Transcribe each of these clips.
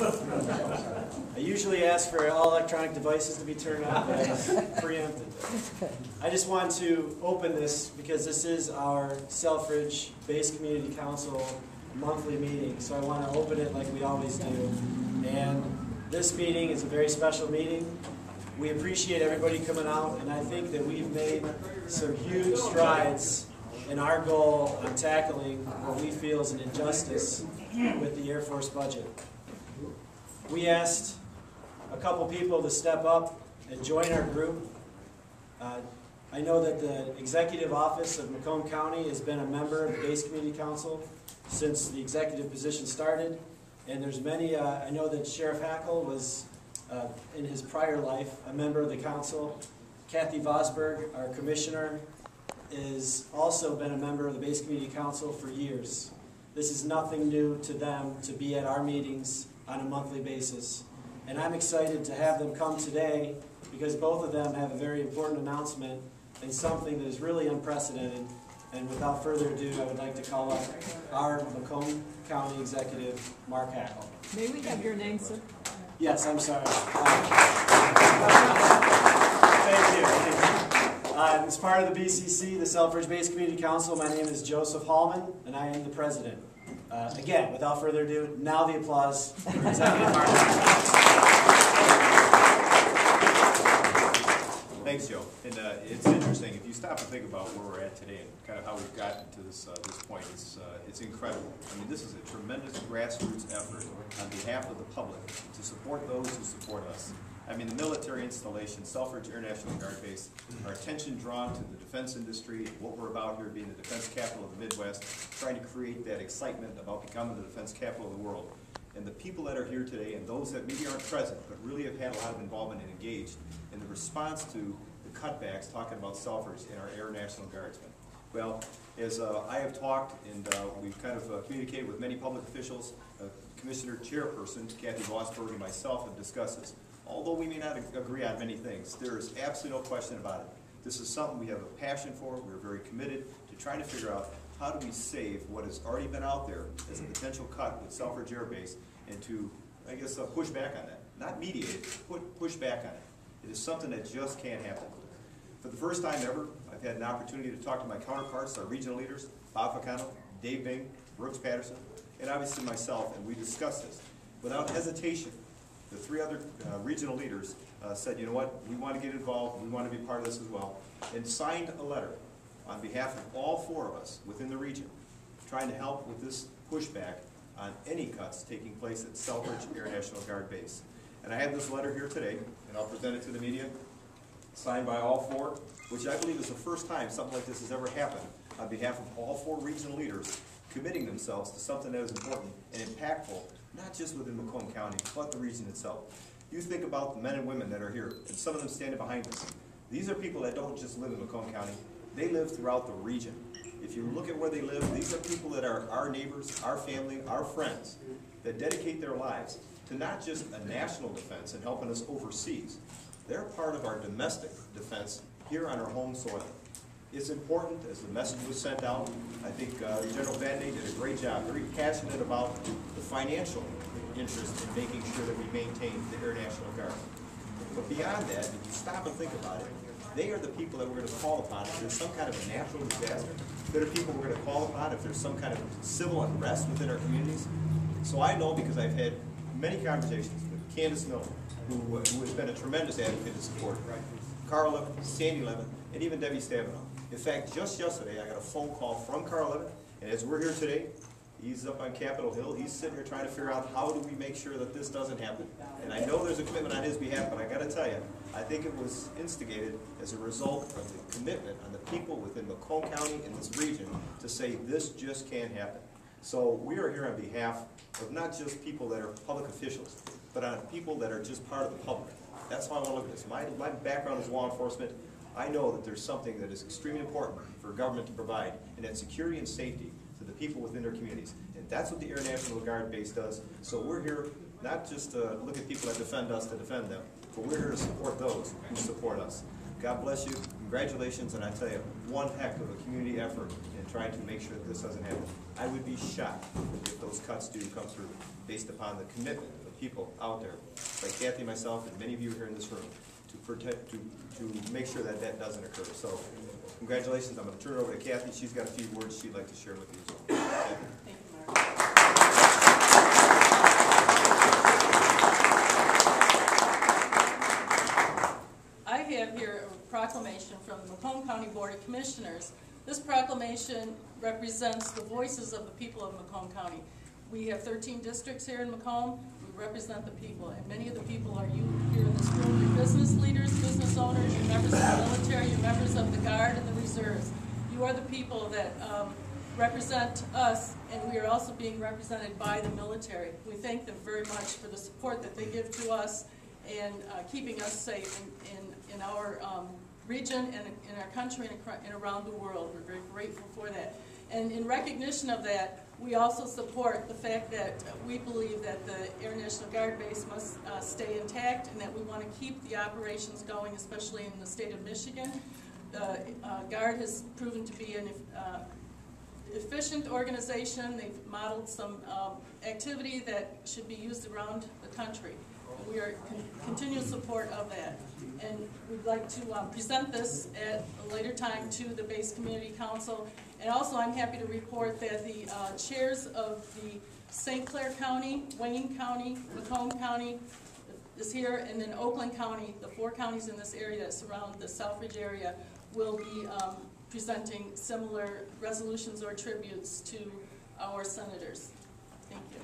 I usually ask for all electronic devices to be turned on, but I was preempted. I just want to open this because this is our Selfridge Base Community Council monthly meeting, so I want to open it like we always do. And this meeting is a very special meeting. We appreciate everybody coming out, and I think that we've made some huge strides in our goal on tackling what we feel is an injustice with the Air Force budget. We asked a couple people to step up and join our group. I know that the Executive Office of Macomb County has been a member of the Base Community Council since the executive position started, and there's many, I know that Sheriff Hackle was in his prior life a member of the council. Kathy Vosberg, our commissioner, has also been a member of the Base Community Council for years. This is nothing new to them to be at our meetings on a monthly basis. And I'm excited to have them come today because both of them have a very important announcement and something that is really unprecedented. And without further ado, I would like to call up our Macomb County Executive, Mark Hackle. May we have your name, sir? Yes, I'm sorry. Thank you. As part of the BCC, the Selfridge Base Community Council, my name is Joseph Hallman, and I am the president. Again, without further ado, now the applause for Executive Mark. Thanks, Joe. And it's interesting, if you stop and think about where we're at today and kind of how we've gotten to this point, it's incredible. I mean, this is a tremendous grassroots effort on behalf of the public to support those who support us. I mean, the military installation, Selfridge International Guard Base, our attention drawn to the defense industry, what we're about here being the defense capital of the Midwest, trying to create that excitement about becoming the defense capital of the world. And the people that are here today, and those that maybe aren't present, but really have had a lot of involvement and engaged in the response to the cutbacks, talking about Selfridge and our Air National Guardsmen. Well, as I have talked, and we've kind of communicated with many public officials, Commissioner Chairperson Kathy Vosberg and myself have discussed this. Although we may not agree on many things, there is absolutely no question about it. This is something we have a passion for. We're very committed to trying to figure out how do we save what has already been out there as a potential cut with Selfridge Air Base, and to, I guess, push back on that. Not mediate it, push back on it. It is something that just can't happen. For the first time ever, I've had an opportunity to talk to my counterparts, our regional leaders, Bob Facano, Dave Bing, Brooks Patterson, and obviously myself, and we discussed this. Without hesitation, the three other regional leaders said, you know what, we want to get involved, we want to be part of this as well, and signed a letter on behalf of all four of us within the region, trying to help with this pushback on any cuts taking place at Selfridge Air National Guard Base. And I have this letter here today, and I'll present it to the media, signed by all four, which I believe is the first time something like this has ever happened on behalf of all four regional leaders committing themselves to something that is important and impactful, not just within Macomb County, but the region itself. You think about the men and women that are here, and some of them standing behind us. These are people that don't just live in Macomb County, they live throughout the region. If you look at where they live, these are people that are our neighbors, our family, our friends, that dedicate their lives to not just a national defense and helping us overseas. They're part of our domestic defense here on our home soil. It's important, as the message was sent out. I think General Van Ney did a great job, very passionate about the financial interest in making sure that we maintain the Air National Guard. But beyond that, if you stop and think about it, they are the people that we're going to call upon if there's some kind of a natural disaster. They're the people we're going to call upon if there's some kind of civil unrest within our communities. So I know, because I've had many conversations with Candace Miller, who has been a tremendous advocate and supporter, Carl Levin, Sandy Levin, and even Debbie Stabenow. In fact, just yesterday, I got a phone call from Carl Levin, and as we're here today, he's up on Capitol Hill. He's sitting here trying to figure out how do we make sure that this doesn't happen. And I know there's a commitment on his behalf, but I got to tell you, I think it was instigated as a result of the commitment on the people within Macomb County and this region to say this just can't happen. So we are here on behalf of not just people that are public officials, but on people that are just part of the public. That's how I want to look at this. My background is law enforcement. I know that there's something that is extremely important for government to provide, and that's security and safety to the people within their communities. And that's what the Air National Guard Base does. So we're here not just to look at people that defend us to defend them, but we're here to support those who support us. God bless you. Congratulations. And I tell you, one heck of a community effort in trying to make sure that this doesn't happen. I would be shocked if those cuts do come through based upon the commitment of people out there, like Kathy and myself and many of you here in this room, to protect, to make sure that that doesn't occur. So congratulations. I'm going to turn it over to Kathy. She's got a few words she'd like to share with you as well. Kathy. Thank you, Mark. I have here a proclamation from the Macomb County Board of Commissioners. This proclamation represents the voices of the people of Macomb County. We have 13 districts here in Macomb. We represent the people, and many of the people are you here in this room. You're business leaders, business owners, you're members of the military, you're members of the Guard and the Reserves. You are the people that represent us, and we are also being represented by the military. We thank them very much for the support that they give to us and keeping us safe in our region and in our country and around the world. We're very grateful for that. And in recognition of that, we also support the fact that we believe that the Air National Guard base must stay intact, and that we want to keep the operations going, especially in the state of Michigan. The Guard has proven to be an efficient organization. They've modeled some activity that should be used around the country. We are continual support of that. And we'd like to present this at a later time to the Base Community Council. And also I'm happy to report that the chairs of the St. Clair County, Wayne County, Macomb County is here, and then Oakland County, the 4 counties in this area that surround the Selfridge area, will be presenting similar resolutions or tributes to our senators. Thank you.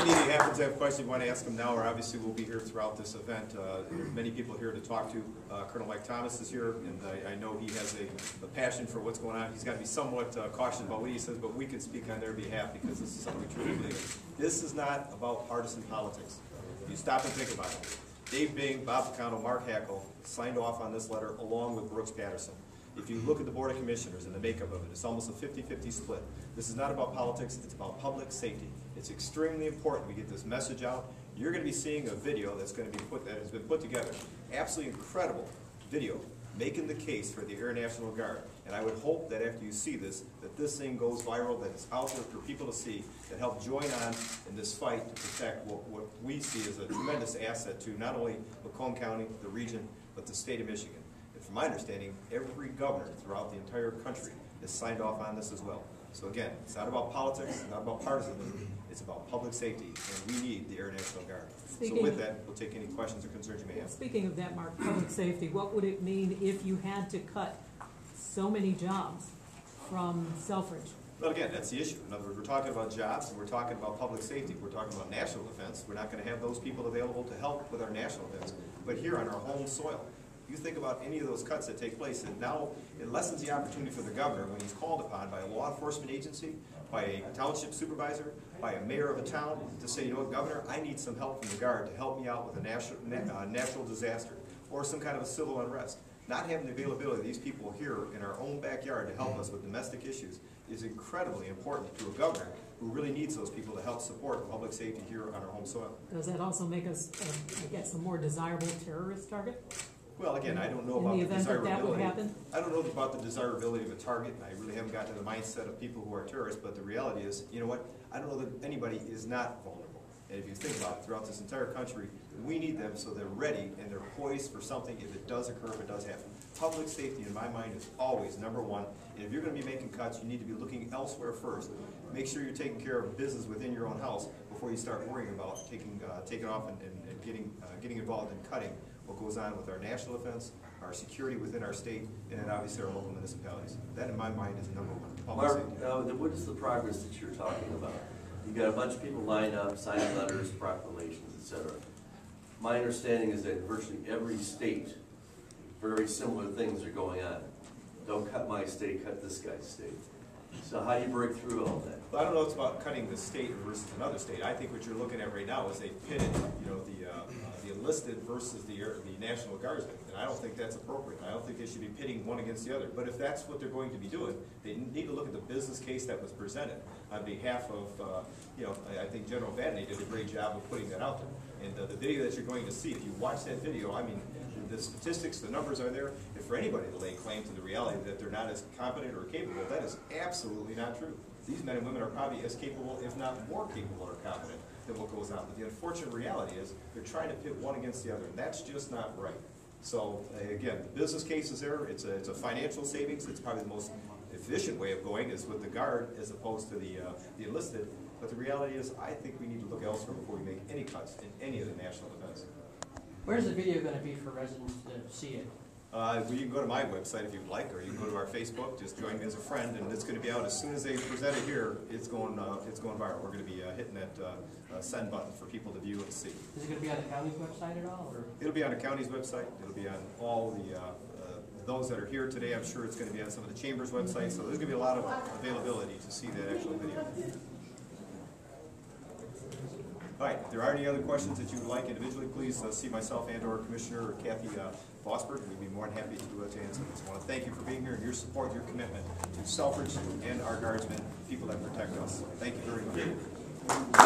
If you happen to have questions you want to ask them now, or obviously we'll be here throughout this event. There's many people here to talk to. Colonel Mike Thomas is here, and I know he has a passion for what's going on. He's got to be somewhat cautious about what he says, but we can speak on their behalf because this is something we truly believe. This is not about partisan politics. If you stop and think about it, Dave Bing, Bob Picano, Mark Hackle signed off on this letter along with Brooks Patterson. If you look at the Board of Commissioners and the makeup of it, it's almost a 50-50 split. This is not about politics, it's about public safety. It's extremely important we get this message out. You're going to be seeing a video that's going to be that has been put together. Absolutely incredible video making the case for the Air National Guard. And I would hope that after you see this, that this thing goes viral, that it's out there for people to see, that help join on in this fight to protect what we see as a tremendous asset to not only Macomb County, the region, but the state of Michigan. From my understanding, every governor throughout the entire country has signed off on this as well. So again, it's not about politics, it's not about partisanship, it's about public safety, and we need the Air National Guard. So with that, we'll take any questions or concerns you may have. Speaking of that, Mark, public safety, what would it mean if you had to cut so many jobs from Selfridge? Well, again, that's the issue. In other words, we're talking about jobs and we're talking about public safety. We're talking about national defense. We're not going to have those people available to help with our national defense, but here on our home soil. You think about any of those cuts that take place, and now it lessens the opportunity for the governor when he's called upon by a law enforcement agency, by a township supervisor, by a mayor of a town to say, you know what, Governor, I need some help from the Guard to help me out with a natural disaster or some kind of a civil unrest. Not having the availability of these people here in our own backyard to help us with domestic issues is incredibly important to a governor who really needs those people to help support public safety here on our home soil. Does that also make us, I guess, a more desirable terrorist target? Well, again, I don't know about the desirability. That would happen? I don't know about the desirability of a target. I really haven't gotten to the mindset of people who are terrorists, but the reality is, you know what? I don't know that anybody is not vulnerable. And if you think about it, throughout this entire country, we need them so they're ready and they're poised for something if it does occur, if it does happen. Public safety, in my mind, is always number one. And if you're going to be making cuts, you need to be looking elsewhere first. Make sure you're taking care of business within your own house before you start worrying about taking off and getting involved in cutting what goes on with our national defense, our security within our state, and then obviously our local municipalities. That, in my mind, is number one. Public safety. Mark, now, what is the progress that you're talking about? You've got a bunch of people lined up, signing letters, proclamations, etc. My understanding is that in virtually every state, very similar things are going on. Don't cut my state, cut this guy's state. So how do you break through all that? Well, I don't know if it's about cutting the state versus another state. I think what you're looking at right now is a pitted, you know, the enlisted versus the National Guardsmen, and I don't think that's appropriate. I don't think they should be pitting one against the other. But if that's what they're going to be doing, they need to look at the business case that was presented on behalf of, you know, I think General Vadney did a great job of putting that out there. And the video that you're going to see, if you watch that video, I mean, the statistics, the numbers are there. And for anybody to lay claim to the reality that they're not as competent or capable, that is absolutely not true. These men and women are probably as capable, if not more capable or competent than what goes on. But the unfortunate reality is they're trying to pit one against the other, and that's just not right. So again, the business case is there. It's a financial savings. It's probably the most efficient way of going is with the Guard as opposed to the enlisted. But the reality is, I think we need to look elsewhere before we make any cuts in any of the national defense. Where's the video going to be for residents to see it? Well, you can go to my website if you'd like, or you can go to our Facebook. Just join me as a friend, and it's going to be out as soon as they present it here. It's going viral. We're going to be hitting that send button for people to view and see. Is it going to be on the county's website at all, or? It'll be on the county's website. It'll be on all the those that are here today. I'm sure it's going to be on some of the chamber's websites. So there's going to be a lot of availability to see that actual video. All right, if there are any other questions that you would like individually, please see myself and or Commissioner Kathy Vosberg. We'd be more than happy to answer this. I want to thank you for being here and your support, your commitment to Selfridge and our Guardsmen, people that protect us. Thank you very much.